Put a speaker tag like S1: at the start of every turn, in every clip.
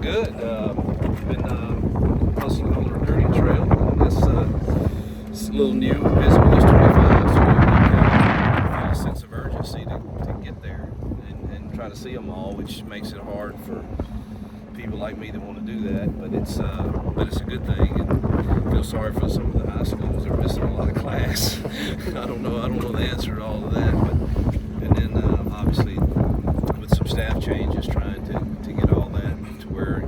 S1: good. Been hustling on the recruiting trail. And it's a little new, visible as 25, so you feel a sense of urgency to get there and try to see them all, which makes it hard for people like me that want to do that. But it's a good thing. And I feel sorry for some of the high schools that are missing a lot of class. I don't know the answer to all of that. And then obviously with some staff changes, trying to get all that to where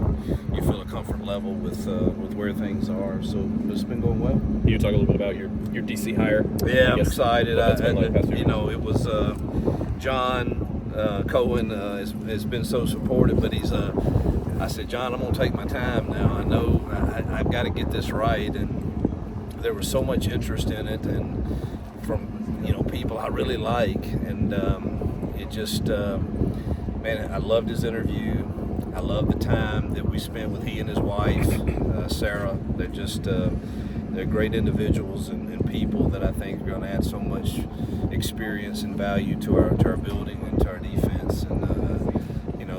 S1: you feel a comfort level with where things are. So it's been going well.
S2: You talk a little bit about your DC hire.
S1: Yeah, I'm excited. It was John Cohen has been so supportive, but I said, John, I'm gonna take my time now. I know I've got to get this right, and there was so much interest in it, and from people I really like, and it just man, I loved his interview. I love the time that we spent with he and his wife, Sarah. They're just they're great individuals and people that I think are going to add so much experience and value to our building and to our defense. And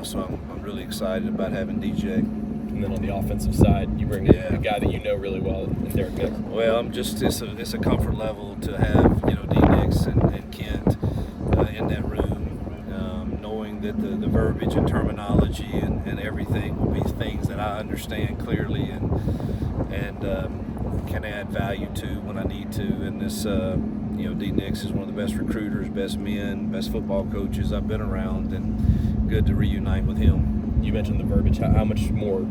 S1: so I'm really excited about having DJ.
S2: And then on the offensive side, you bring in a guy that you know really well, Derek Nix.
S1: Well, it's a comfort level to have D Nix and Kent in that room, knowing that the verbiage and terminology and everything will be things that I understand clearly and can add value to when I need to. And this D Nix is one of the best recruiters, best men, best football coaches I've been around, and good to reunite with him.
S2: You mentioned the verbiage. How much more,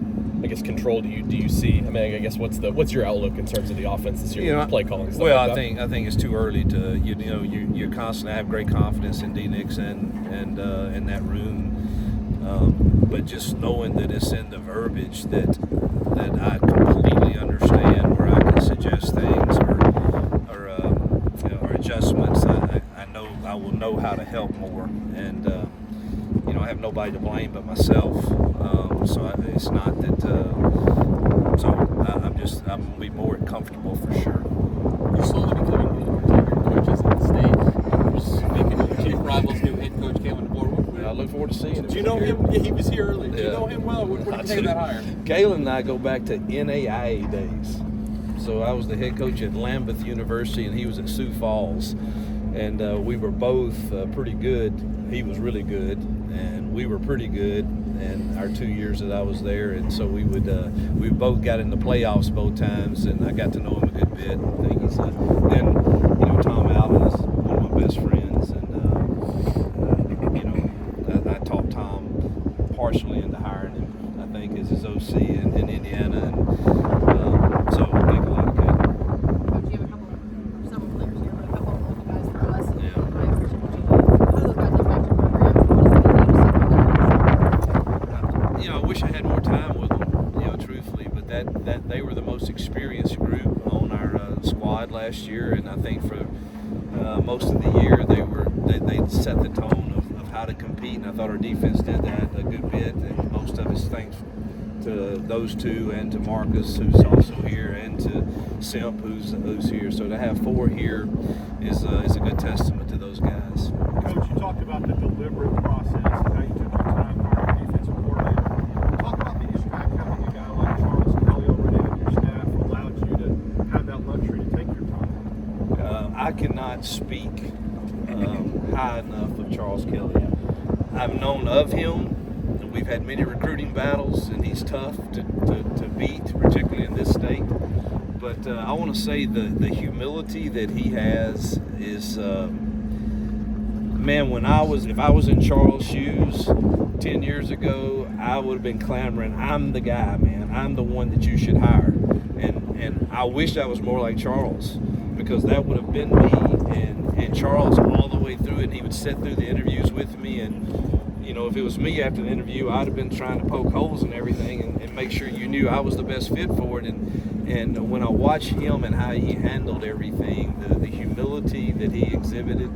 S2: I guess, control do you see? I mean, I guess what's your outlook in terms of the offense this year, play calling stuff?
S1: Well,
S2: like
S1: I think it's too early to you constantly have great confidence in D Nix and in that room, but just knowing that it's in the verbiage that I completely understand, where I can suggest things or adjustments. I know I will know how to help more, and I have nobody to blame but myself. So it's not that. I'm gonna be more comfortable for sure.
S3: You're slowly becoming one of the more tenured coaches in the state. Speaking of Chief Rival's new head coach came on board.
S1: I look forward to seeing him.
S3: Do you know him? Yeah, he was here earlier. Do you know him well? What do you think of that hire?
S1: Galen and I go back to NAIA days. So I was the head coach at Lambeth University, and he was at Sioux Falls. And we were both pretty good. He was really good, and we were pretty good. And our 2 years that I was there, and so we both got in the playoffs both times, and I got to know him a good bit. I think he's then Tom Allen is one of my best friends, and I talked Tom partially into hiring him, I think, as his OC in Indiana, and so I think a lot of good.
S4: Coach, you have several players here, but a couple of local guys for us. And I appreciate what you do. How do those guys impact your program?
S1: I wish I had more time with them, truthfully, but that they were the most experienced group on our squad last year, and I think for most of the year they set the tone of how to compete, and I thought our defense did that a good bit, and most of it's thanks to those two and to Marcus, who's also here, and to Simp, who's here. So to have four here is a good testament to those guys.
S5: Coach, you talked about the deliberate process and how you took your time for your defensive coordinator. Talk about the impact having a guy like Charles Kelly already on your staff allowed you to have that luxury to take your time.
S1: I cannot speak high enough of Charles Kelly. I've known of him. We've had many recruiting battles, and he's tough to beat, particularly in this state. But I want to say the humility that he has is, man, if I was in Charles' shoes 10 years ago, I would have been clamoring, I'm the guy, man. I'm the one that you should hire. And I wish I was more like Charles, because that would have been me. And Charles all the way through it, and he would sit through the interviews with me, and if it was me after the interview, I'd have been trying to poke holes in everything and make sure you knew I was the best fit for it. And when I watch him and how he handled everything, the humility that he exhibited,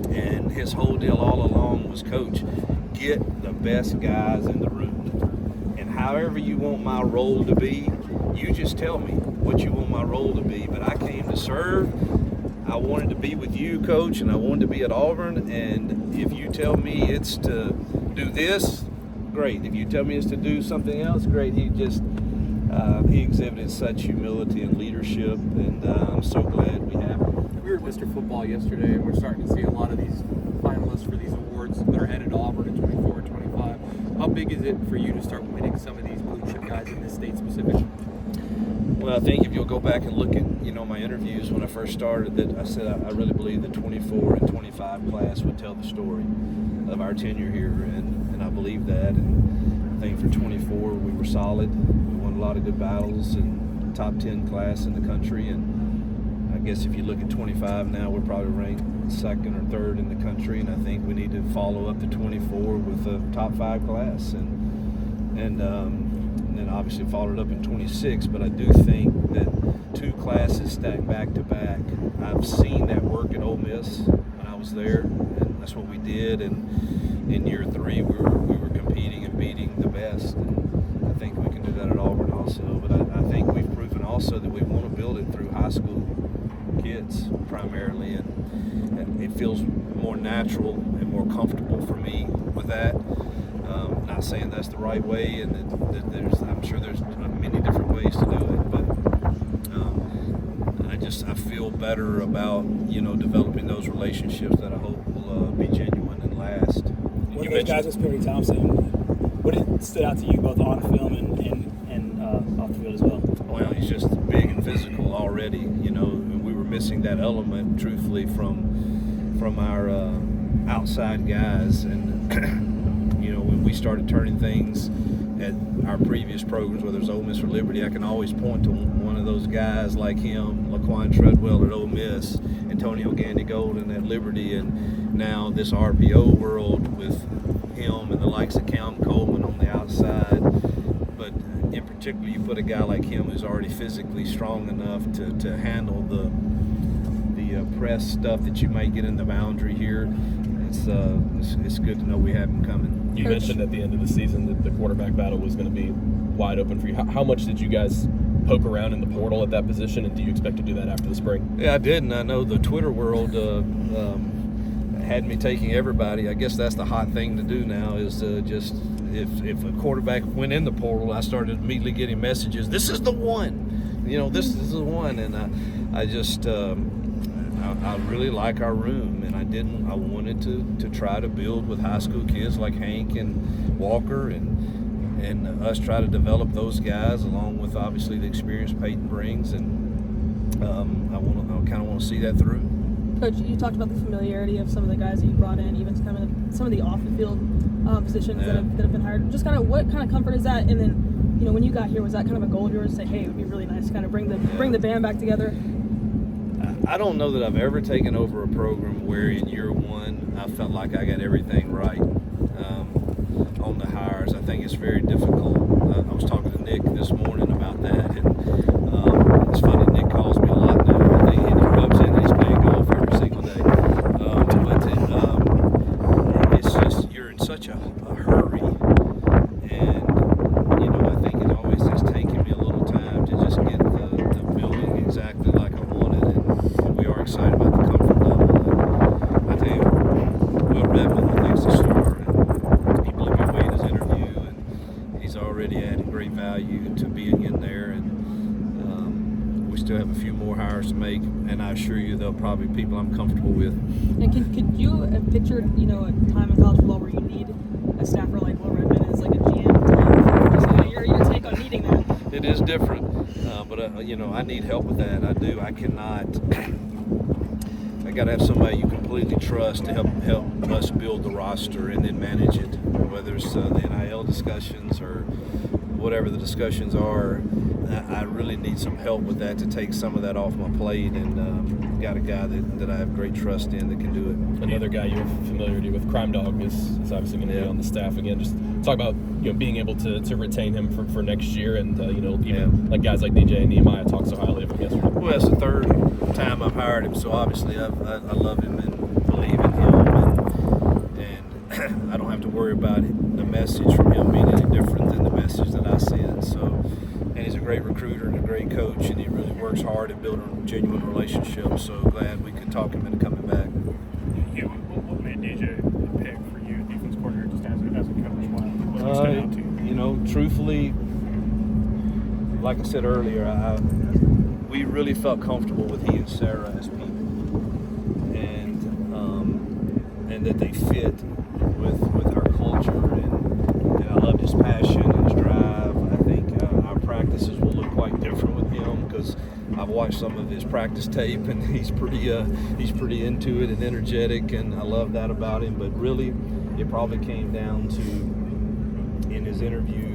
S1: and his whole deal all along was, Coach, get the best guys in the room. And however you want my role to be, you just tell me what you want my role to be. But I came to serve. I wanted to be with you, Coach, and I wanted to be at Auburn, and if you tell me it's to do this, great. If you tell me it's to do something else, great. He exhibited such humility and leadership, and I'm so glad we have him.
S3: We were at Mr. Football yesterday, and we're starting to see a lot of these finalists for these awards that are headed to Auburn in 24 and 25. How big is it for you to start winning some of these blue chip guys in this state specifically?
S1: Well, I think if you'll go back and look at my interviews when I first started, that I said I really believe the 24 and 25 class would tell the story of our tenure here, and I believe that. And I think for 24 we were solid. We won a lot of good battles and top 10 class in the country. And I guess if you look at 25 now, we're probably ranked second or third in the country. And I think we need to follow up the 24 with a top 5 class, and then obviously followed up in 26. But I do think that 2 classes stacked back to back. I've seen that work at Ole Miss when I was there, and that's what we did. And in year 3, we were competing and beating the best. And I think we can do that at Auburn also. But I think we've proven also that we want to build it through high school kids primarily, and it feels more natural and more comfortable for me with that. Not saying that's the right way, and that I'm sure there's many different ways to do it, but I feel better about developing those relationships that I hope will be genuine and last.
S6: One of those guys was Perry Thompson. What stood out to you both on film and off the field as well?
S1: Well, he's just big and physical already. We were missing that element, truthfully, from our outside guys, and when we started turning things at our previous programs, whether it's Ole Miss or Liberty, I can always point to one of those guys like him, Laquan Treadwell at Ole Miss, Antonio Gandy Golden at Liberty, and now this RPO world with him and the likes of Cam Coleman on the outside. But in particular, you put a guy like him who's already physically strong enough to handle the press stuff that you might get in the boundary here. It's good to know we have him coming.
S2: You mentioned at the end of the season that the quarterback battle was going to be wide open for you. How much did you guys poke around in the portal at that position, and do you expect to do that after the spring?
S1: Yeah, I did, and I know the Twitter world had me taking everybody. I guess that's the hot thing to do now is just if a quarterback went in the portal, I started immediately getting messages, this is the one, this is the one, and I just I really like our room, and I wanted to try to build with high school kids like Hank and Walker, and us try to develop those guys along with obviously the experience Peyton brings, and I kind of want to see that through.
S4: Coach, you talked about the familiarity of some of the guys that you brought in, even kind of some of the off the field positions that have been hired. Just kind of what kind of comfort is that? And then when you got here, was that kind of a goal of yours to say, hey, it would be really nice to kind of bring the band back together?
S1: I don't know that I've ever taken over a program where in year 1 I felt like I got everything right on the hires. I think it's very difficult. I was talking to Nick this morning about that, and it's funny, Nick calls me a lot now. I think he rubs in, he's playing golf every single day. But it's just, you're in such a hurry, and I think it always has taken me a little time to just get the building exactly like I wanted, and we are excited about the comfort level. And I tell you, Will Redmond, I think, is a star, and people have been waiting his interview, and he's already added great value to being in there, and we still have a few more hires to make, and I assure you they'll probably be people I'm comfortable with.
S4: And could you have pictured, a time in college football where you need a staffer like Will Redmond as like a GM? Just your take on needing that.
S1: It is different, but I need help with that. I do. I cannot. I got to have somebody you completely trust to help us build the roster and then manage it, whether it's the NIL discussions or whatever the discussions are. I really need some help with that to take some of that off my plate, and got a guy that I have great trust in that can do it.
S2: Another guy you have familiarity with, Crime Dog, is obviously going to be on the staff again. Just talk about being able to retain him for next year, and even like guys like DJ and Nehemiah talked so highly of him yesterday.
S1: Well, it's the 3rd time I've hired him, so obviously I love him and believe in him, and I don't have to worry about the message from him being any different than the message that I send. So. And he's a great recruiter and a great coach, and he really works hard at building genuine relationships. So glad we could talk him into coming back.
S5: Hugh, what made DJ a pick for you, defense coordinator, just as a coach?
S1: like I said earlier, we really felt comfortable with he and Sarah as people, and that they fit with our culture, and I loved his passion and his drive. I think our practices will look quite different with him because I've watched some of his practice tape, and he's pretty into it and energetic, and I love that about him. But really, it probably came down to, in his interview,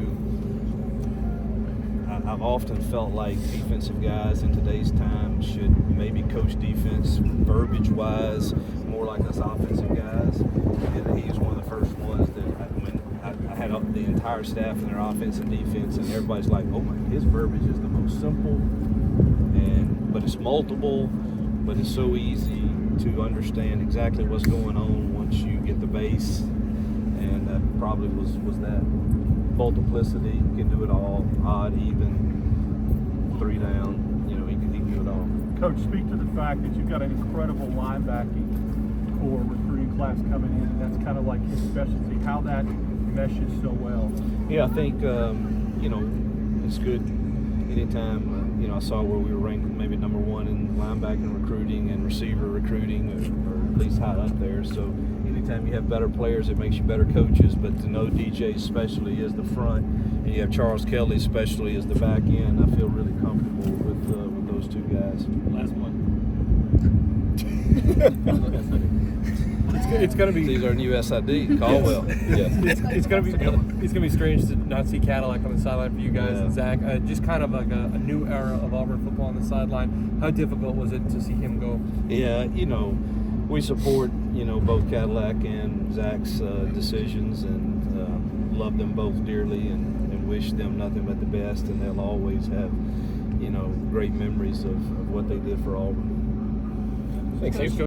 S1: I've often felt like defensive guys in today's time should maybe coach defense verbiage-wise more like us offensive guys. And he's one of the first ones that when I had the entire staff in their offense and defense, and everybody's like, "Oh my, his verbiage is the most simple, but it's multiple, but it's so easy to understand exactly what's going on once you get the base." And that probably was that. Multiplicity, he can do it all, odd, even, 3 down, he can do it all.
S5: Coach, speak to the fact that you've got an incredible linebacking core recruiting class coming in, and that's kind of like his specialty, how that meshes so well.
S1: Yeah, I think, it's good anytime, I saw where we were ranked maybe number 1 in linebacking recruiting and receiver recruiting, or at least high up there, so anytime you have better players, it makes you better coaches. But to know DJ especially is the front, and you have Charles Kelly especially as the back end, I feel really comfortable with those two guys.
S2: Last one.
S3: It's going to be.
S1: These are new SID, Caldwell.
S2: Yes.
S3: It's going to be strange to not see Cadillac on the sideline for you guys and Zach. Just kind of like a new era of Auburn football on the sideline. How difficult was it to see him go?
S1: Yeah, we support both Cadillac and Zach's decisions, and love them both dearly, and wish them nothing but the best, and they'll always have great memories of what they did for Auburn.
S2: Thanks, Hugh.